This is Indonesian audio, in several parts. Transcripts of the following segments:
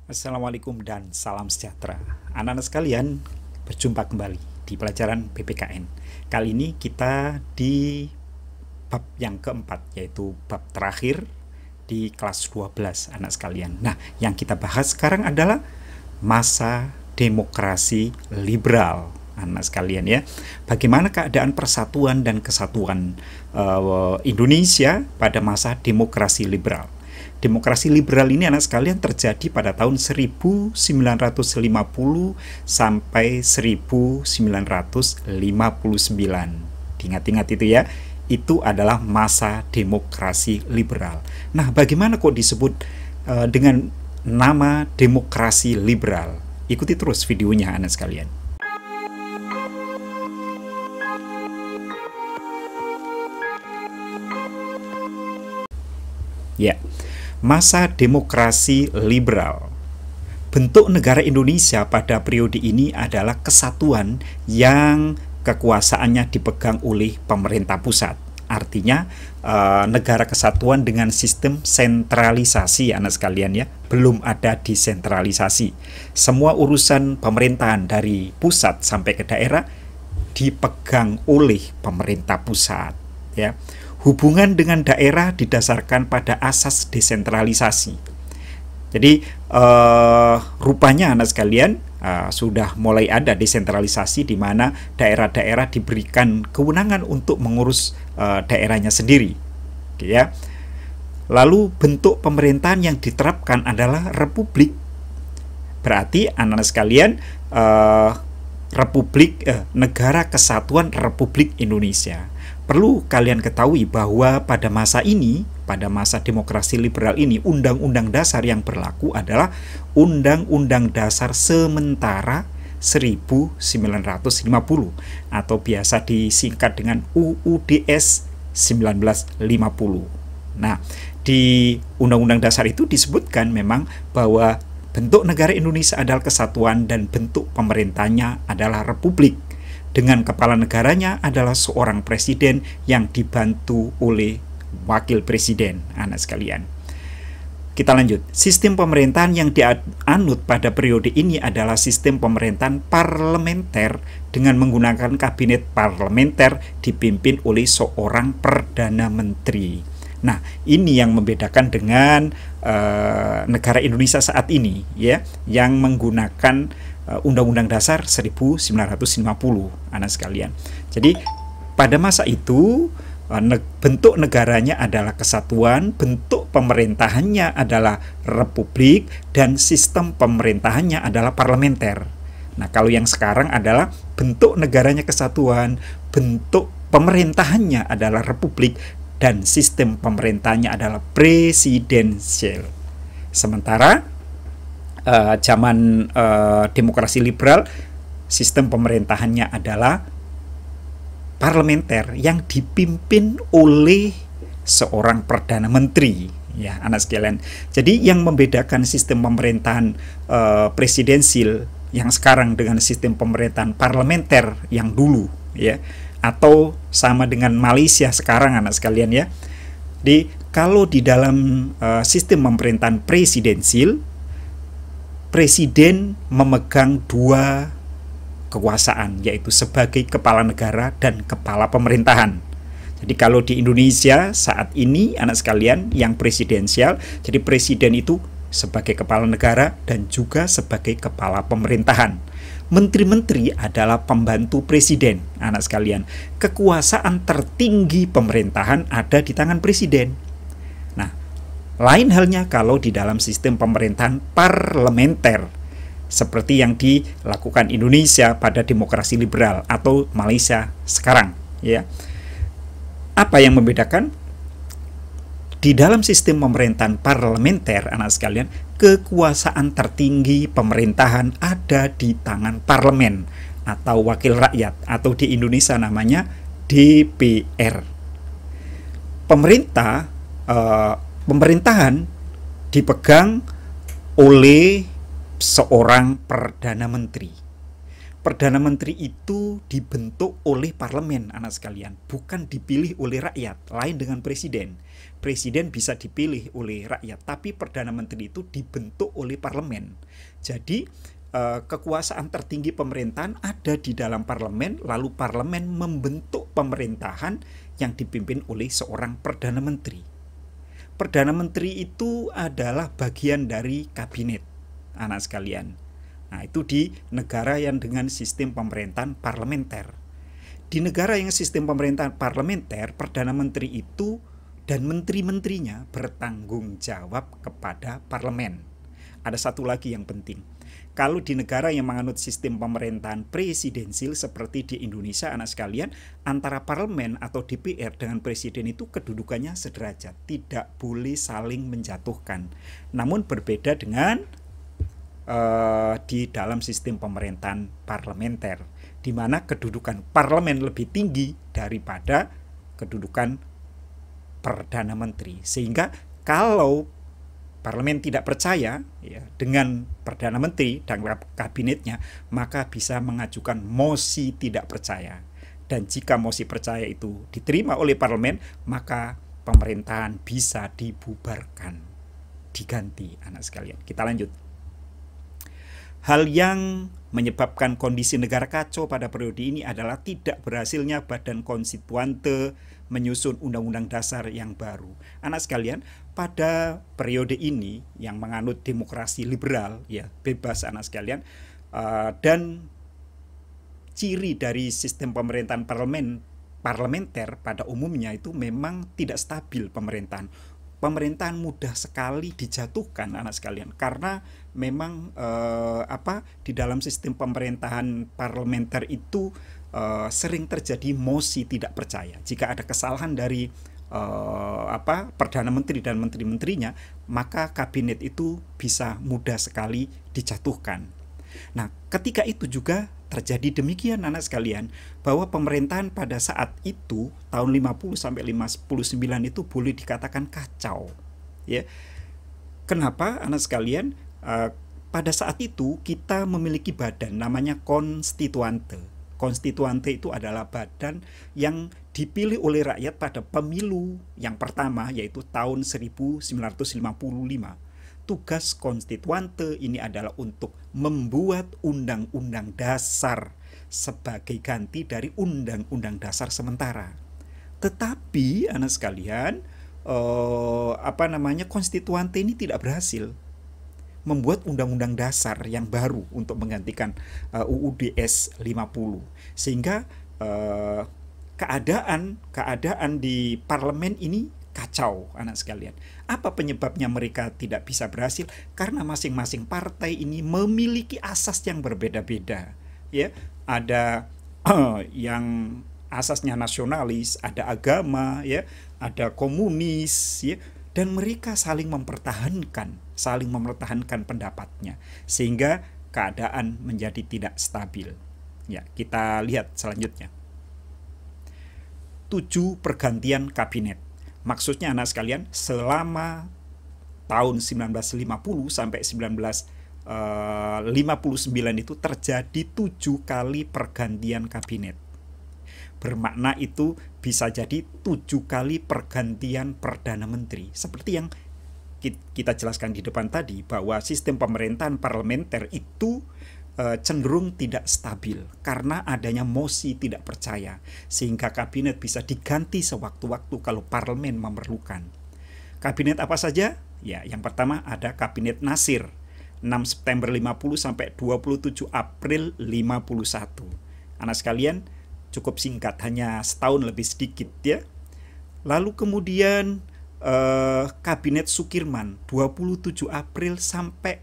Assalamualaikum dan salam sejahtera. Anak-anak sekalian, berjumpa kembali di pelajaran PPKN. Kali ini kita di bab yang keempat, yaitu bab terakhir di kelas 12, anak sekalian. Nah, yang kita bahas sekarang adalah masa demokrasi liberal, anak sekalian ya. Bagaimana keadaan persatuan dan kesatuan Indonesia pada masa demokrasi liberal. Demokrasi liberal ini anak sekalian terjadi pada tahun 1950 sampai 1959. Diingat-ingat itu ya. Itu adalah masa demokrasi liberal. Nah, bagaimana kok disebut dengan nama demokrasi liberal? Ikuti terus videonya anak sekalian. Ya. Masa demokrasi liberal. Bentuk negara Indonesia pada periode ini adalah kesatuan yang kekuasaannya dipegang oleh pemerintah pusat. Artinya negara kesatuan dengan sistem sentralisasi, anak sekalian ya, belum ada desentralisasi. Semua urusan pemerintahan dari pusat sampai ke daerah dipegang oleh pemerintah pusat ya. Hubungan dengan daerah didasarkan pada asas desentralisasi. Jadi rupanya anak sekalian sudah mulai ada desentralisasi di mana daerah-daerah diberikan kewenangan untuk mengurus daerahnya sendiri, ya. Lalu bentuk pemerintahan yang diterapkan adalah republik. Berarti anak-anak sekalian Negara Kesatuan Republik Indonesia. Perlu kalian ketahui bahwa pada masa ini, pada masa demokrasi liberal ini, undang-undang dasar yang berlaku adalah Undang-Undang Dasar Sementara 1950 atau biasa disingkat dengan UUDS 1950. Nah, di Undang-Undang Dasar itu disebutkan memang bahwa bentuk negara Indonesia adalah kesatuan dan bentuk pemerintahnya adalah republik. Dengan kepala negaranya adalah seorang presiden yang dibantu oleh wakil presiden, anak sekalian. Kita lanjut. Sistem pemerintahan yang dianut pada periode ini adalah sistem pemerintahan parlementer dengan menggunakan kabinet parlementer dipimpin oleh seorang perdana menteri. Nah, ini yang membedakan dengan negara Indonesia saat ini ya, yang menggunakan Undang-Undang Dasar 1950, anak sekalian. Jadi pada masa itu bentuk negaranya adalah kesatuan, bentuk pemerintahannya adalah republik, dan sistem pemerintahannya adalah parlementer. Nah, kalau yang sekarang adalah bentuk negaranya kesatuan, bentuk pemerintahannya adalah republik, dan sistem pemerintahannya adalah presidensial. Sementara zaman demokrasi liberal, sistem pemerintahannya adalah parlementer yang dipimpin oleh seorang perdana menteri, ya anak sekalian. Jadi yang membedakan sistem pemerintahan presidensial yang sekarang dengan sistem pemerintahan parlementer yang dulu, ya, atau sama dengan Malaysia sekarang, anak sekalian ya. Kalau di dalam sistem pemerintahan presidensial, presiden memegang dua kekuasaan, yaitu sebagai kepala negara dan kepala pemerintahan. Jadi kalau di Indonesia saat ini, anak sekalian, yang presidensial, jadi presiden itu sebagai kepala negara dan juga sebagai kepala pemerintahan. Menteri-menteri adalah pembantu presiden, anak sekalian. Kekuasaan tertinggi pemerintahan ada di tangan presiden. Nah, lain halnya kalau di dalam sistem pemerintahan parlementer, seperti yang dilakukan Indonesia pada demokrasi liberal atau Malaysia sekarang, ya. Apa yang membedakan? Di dalam sistem pemerintahan parlementer, anak sekalian, kekuasaan tertinggi pemerintahan ada di tangan parlemen atau wakil rakyat, atau di Indonesia namanya DPR. Pemerintahan dipegang oleh seorang perdana menteri. Perdana menteri itu dibentuk oleh parlemen, anak sekalian, bukan dipilih oleh rakyat, lain dengan presiden. presiden bisa dipilih oleh rakyat, tapi Perdana Menteri itu dibentuk oleh parlemen. Jadi kekuasaan tertinggi pemerintahan ada di dalam parlemen, lalu parlemen membentuk pemerintahan yang dipimpin oleh seorang Perdana Menteri. Perdana Menteri itu adalah bagian dari kabinet, anak sekalian. Nah, itu di negara yang dengan sistem pemerintahan parlementer. Di negara yang sistem pemerintahan parlementer, Perdana Menteri itu dan menteri-menterinya bertanggung jawab kepada parlemen. Ada satu lagi yang penting. Kalau di negara yang menganut sistem pemerintahan presidensil seperti di Indonesia, anak sekalian, antara parlemen atau DPR dengan presiden itu kedudukannya sederajat, tidak boleh saling menjatuhkan. Namun berbeda dengan di dalam sistem pemerintahan parlementer, di mana kedudukan parlemen lebih tinggi daripada kedudukan Perdana Menteri. Sehingga kalau parlemen tidak percaya ya, dengan Perdana Menteri dan kabinetnya, maka bisa mengajukan mosi tidak percaya. Dan jika mosi percaya itu diterima oleh parlemen, maka pemerintahan bisa dibubarkan, diganti, anak sekalian. Kita lanjut. Hal yang menyebabkan kondisi negara kacau pada periode ini adalah tidak berhasilnya Badan Konstituante menyusun undang-undang dasar yang baru. Anak sekalian, pada periode ini yang menganut demokrasi liberal, ya bebas anak sekalian, dan ciri dari sistem pemerintahan parlementer pada umumnya itu memang tidak stabil pemerintahan. Pemerintahan mudah sekali dijatuhkan, anak sekalian, karena memang di dalam sistem pemerintahan parlementer itu sering terjadi mosi tidak percaya. Jika ada kesalahan dari Perdana Menteri dan menteri-menterinya, maka kabinet itu bisa mudah sekali dijatuhkan. Nah, ketika itu juga terjadi demikian, anak sekalian, bahwa pemerintahan pada saat itu tahun 50 sampai 59 itu boleh dikatakan kacau. Ya. Kenapa, anak sekalian? Pada saat itu kita memiliki badan namanya konstituante. Konstituante itu adalah badan yang dipilih oleh rakyat pada pemilu yang pertama, yaitu tahun 1955. Tugas konstituante ini adalah untuk membuat undang-undang dasar sebagai ganti dari undang-undang dasar sementara. Tetapi anak sekalian, konstituante ini tidak berhasil membuat undang-undang dasar yang baru untuk menggantikan UUD-S 50. Sehingga keadaan di parlemen ini kacau, anak sekalian. Apa penyebabnya mereka tidak bisa berhasil? Karena masing-masing partai ini memiliki asas yang berbeda-beda. Ya, ada yang asasnya nasionalis, ada agama, ya, ada komunis, ya, dan mereka saling mempertahankan pendapatnya, sehingga keadaan menjadi tidak stabil. Ya, kita lihat selanjutnya. 7 pergantian kabinet. Maksudnya anak sekalian, selama tahun 1950 sampai 1959 itu terjadi 7 kali pergantian kabinet. Bermakna itu bisa jadi 7 kali pergantian Perdana Menteri. Seperti yang kita jelaskan di depan tadi, bahwa sistem pemerintahan parlementer itu cenderung tidak stabil karena adanya mosi tidak percaya, sehingga kabinet bisa diganti sewaktu-waktu kalau parlemen memerlukan. Kabinet apa saja? Ya, yang pertama ada Kabinet Nasir, 6 September 50 sampai 27 April 51. Anak sekalian, cukup singkat, hanya setahun lebih sedikit ya. Lalu kemudian Kabinet Sukirman, 27 April sampai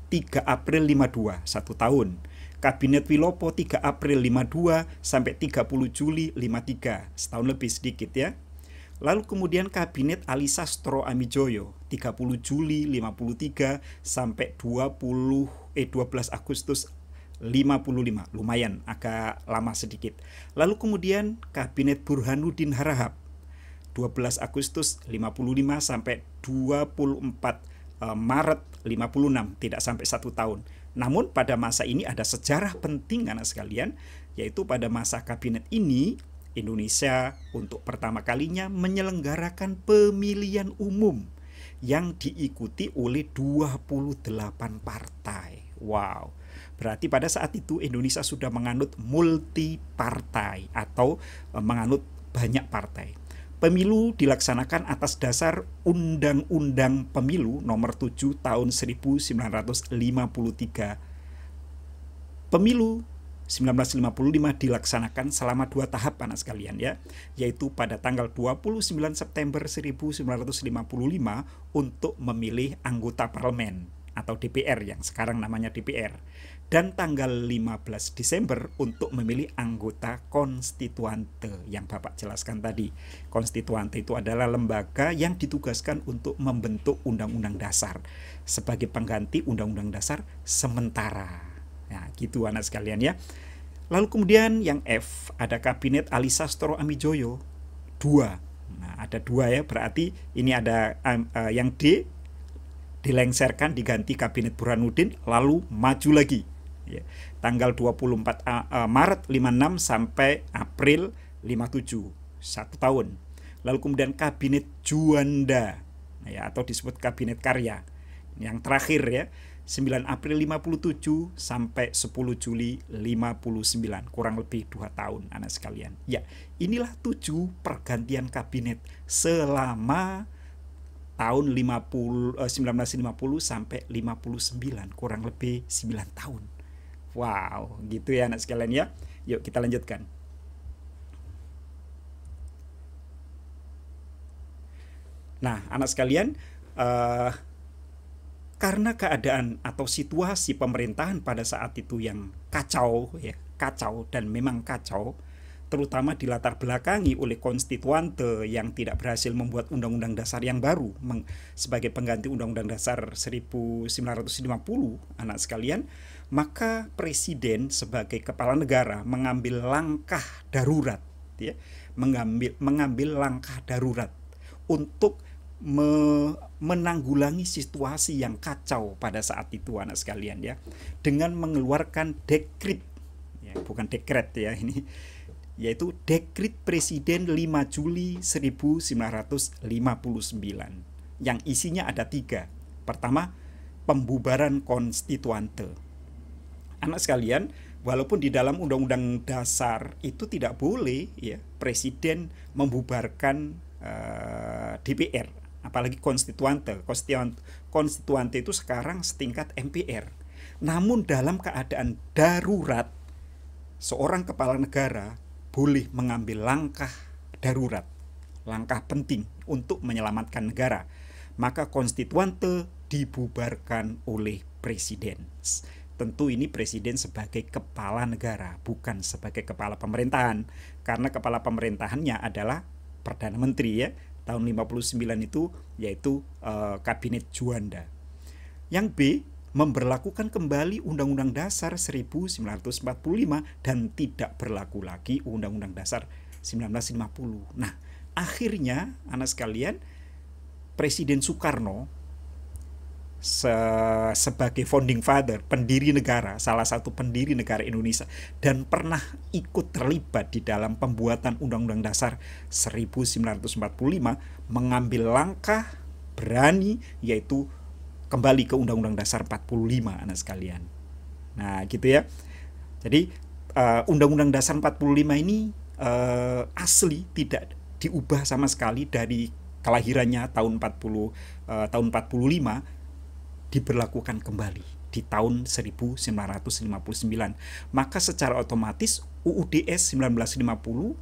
3 April 52, 1 tahun. Kabinet Wilopo 3 April 52 sampai 30 Juli 53, setahun lebih sedikit ya. Lalu kemudian Kabinet Ali Sastro Amijoyo 30 Juli 53 sampai 12 Agustus 55, lumayan agak lama sedikit. Lalu kemudian Kabinet Burhanuddin Harahap 12 Agustus 55 sampai 24 Maret 56, tidak sampai 1 tahun. Namun pada masa ini ada sejarah penting anak sekalian, yaitu pada masa kabinet ini Indonesia untuk pertama kalinya menyelenggarakan pemilihan umum yang diikuti oleh 28 partai. Wow. Berarti pada saat itu Indonesia sudah menganut multi partai atau menganut banyak partai. Pemilu dilaksanakan atas dasar Undang-Undang Pemilu nomor 7 tahun 1953. Pemilu 1955 dilaksanakan selama 2 tahap anak sekalian ya, yaitu pada tanggal 29 September 1955 untuk memilih anggota parlemen atau DPR yang sekarang namanya DPR, dan tanggal 15 Desember untuk memilih anggota konstituante yang Bapak jelaskan tadi. Konstituante itu adalah lembaga yang ditugaskan untuk membentuk undang-undang dasar sebagai pengganti undang-undang dasar sementara. Nah, gitu anak sekalian ya. Lalu kemudian yang F, ada Kabinet Ali Sastro Amijoyo 2. Nah, ada 2 ya, berarti ini ada yang D dilengserkan diganti Kabinet Burhanuddin, lalu maju lagi ya. Tanggal 24 Maret 56 sampai April 57, 1 tahun. Lalu kemudian Kabinet Juanda ya, atau disebut Kabinet Karya yang terakhir ya, 9 April 57 sampai 10 Juli 59, kurang lebih 2 tahun anak sekalian. Ya, inilah 7 pergantian kabinet selama tahun 1950 sampai 59, kurang lebih 9 tahun. Wow, gitu ya anak sekalian ya. Yuk kita lanjutkan. Nah, anak sekalian, karena keadaan atau situasi pemerintahan pada saat itu yang kacau ya, kacau dan memang kacau, terutama dilatar belakangi oleh konstituante yang tidak berhasil membuat undang-undang dasar yang baru sebagai pengganti undang-undang dasar 1950 anak sekalian, maka presiden sebagai kepala negara mengambil langkah darurat ya, mengambil langkah darurat untuk menanggulangi situasi yang kacau pada saat itu anak sekalian ya, dengan mengeluarkan dekret ya, bukan dekret ya ini, yaitu Dekret Presiden 5 Juli 1959 yang isinya ada 3. Pertama, pembubaran konstituante. Anak sekalian, walaupun di dalam Undang-Undang Dasar itu tidak boleh ya presiden membubarkan DPR, apalagi konstituante. Konstituante itu sekarang setingkat MPR. Namun dalam keadaan darurat, seorang kepala negara boleh mengambil langkah darurat, langkah penting untuk menyelamatkan negara. Maka konstituante dibubarkan oleh presiden. Tentu ini presiden sebagai kepala negara, bukan sebagai kepala pemerintahan. Karena kepala pemerintahannya adalah Perdana Menteri ya. Tahun 59 itu yaitu Kabinet Juanda. Yang B, memberlakukan kembali Undang-Undang Dasar 1945 dan tidak berlaku lagi Undang-Undang Dasar 1950. Nah, akhirnya anak sekalian, Presiden Soekarno sebagai founding father, pendiri negara, salah satu pendiri negara Indonesia, dan pernah ikut terlibat di dalam pembuatan Undang-Undang Dasar 1945, mengambil langkah berani yaitu kembali ke Undang-Undang Dasar 45 anak sekalian. Nah gitu ya. Jadi Undang-Undang Dasar 45 ini asli tidak diubah sama sekali dari kelahirannya tahun 45, diberlakukan kembali di tahun 1959. Maka secara otomatis UUDS 1950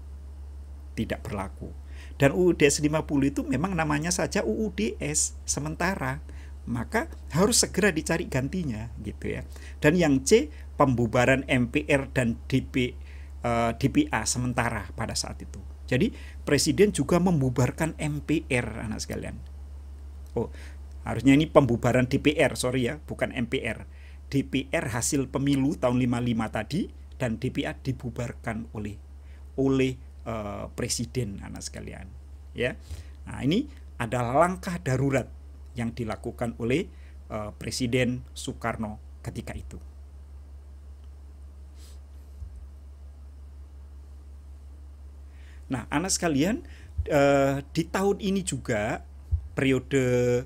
tidak berlaku. Dan UUDS 50 itu memang namanya saja UUDS sementara, maka harus segera dicari gantinya gitu ya. Dan yang C, pembubaran MPR dan DPA sementara pada saat itu. Jadi presiden juga membubarkan MPR anak sekalian. Oh, harusnya ini pembubaran DPR, sorry ya, bukan MPR. DPR hasil pemilu tahun 55 tadi, dan DPA dibubarkan oleh presiden anak sekalian ya. Nah, ini adalah langkah darurat yang dilakukan oleh Presiden Soekarno ketika itu. Nah, anak sekalian, di tahun ini juga periode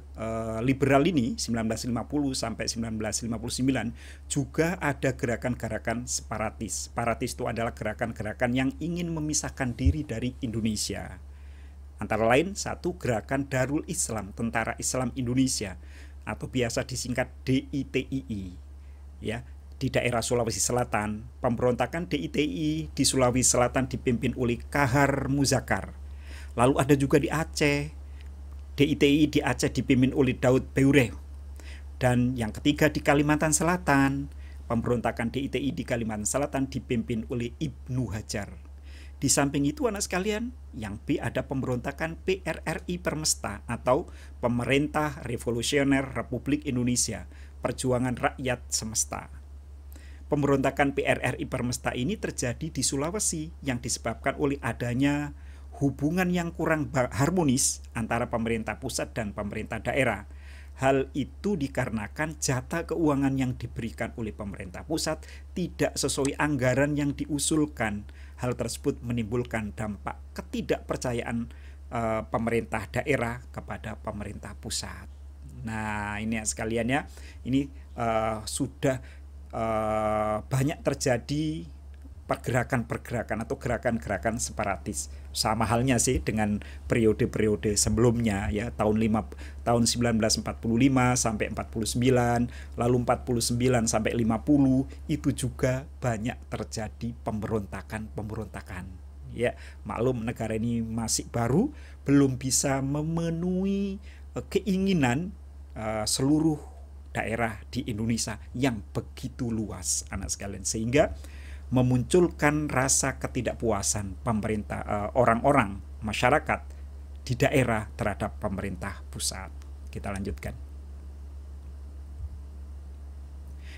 liberal ini 1950 sampai 1959 juga ada gerakan-gerakan separatis. Separatis itu adalah gerakan-gerakan yang ingin memisahkan diri dari Indonesia. Antara lain satu gerakan Darul Islam, Tentara Islam Indonesia, atau biasa disingkat DITII, ya, di daerah Sulawesi Selatan. Pemberontakan DITII di Sulawesi Selatan dipimpin oleh Kahar Muzakar. Lalu ada juga di Aceh, DITII di Aceh dipimpin oleh Daud Beureh. Dan yang ketiga di Kalimantan Selatan, pemberontakan DITII di Kalimantan Selatan dipimpin oleh Ibnu Hajar. Di samping itu anak sekalian, yang B ada pemberontakan PRRI Permesta atau Pemerintah Revolusioner Republik Indonesia, Perjuangan Rakyat Semesta. Pemberontakan PRRI Permesta ini terjadi di Sulawesi yang disebabkan oleh adanya hubungan yang kurang harmonis antara pemerintah pusat dan pemerintah daerah. Hal itu dikarenakan jatah keuangan yang diberikan oleh pemerintah pusat tidak sesuai anggaran yang diusulkan. Hal tersebut menimbulkan dampak ketidakpercayaan pemerintah daerah kepada pemerintah pusat. Nah, ini sekalian ya, ini sudah banyak terjadi pergerakan-pergerakan atau gerakan-gerakan separatis. Sama halnya sih dengan periode-periode sebelumnya ya, tahun 1945 sampai 49, lalu 49 sampai 50 itu juga banyak terjadi pemberontakan. Ya, maklum negara ini masih baru, belum bisa memenuhi keinginan seluruh daerah di Indonesia yang begitu luas anak sekalian, sehingga memunculkan rasa ketidakpuasan pemerintah, orang-orang, masyarakat di daerah terhadap pemerintah pusat. Kita lanjutkan.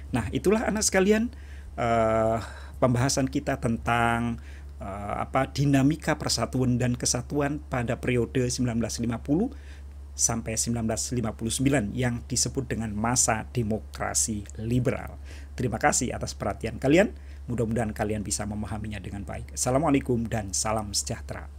Nah, itulah anak sekalian pembahasan kita tentang dinamika persatuan dan kesatuan pada periode 1950 sampai 1959 yang disebut dengan masa demokrasi liberal. Terima kasih atas perhatian kalian. Mudah-mudahan kalian bisa memahaminya dengan baik. Assalamualaikum dan salam sejahtera.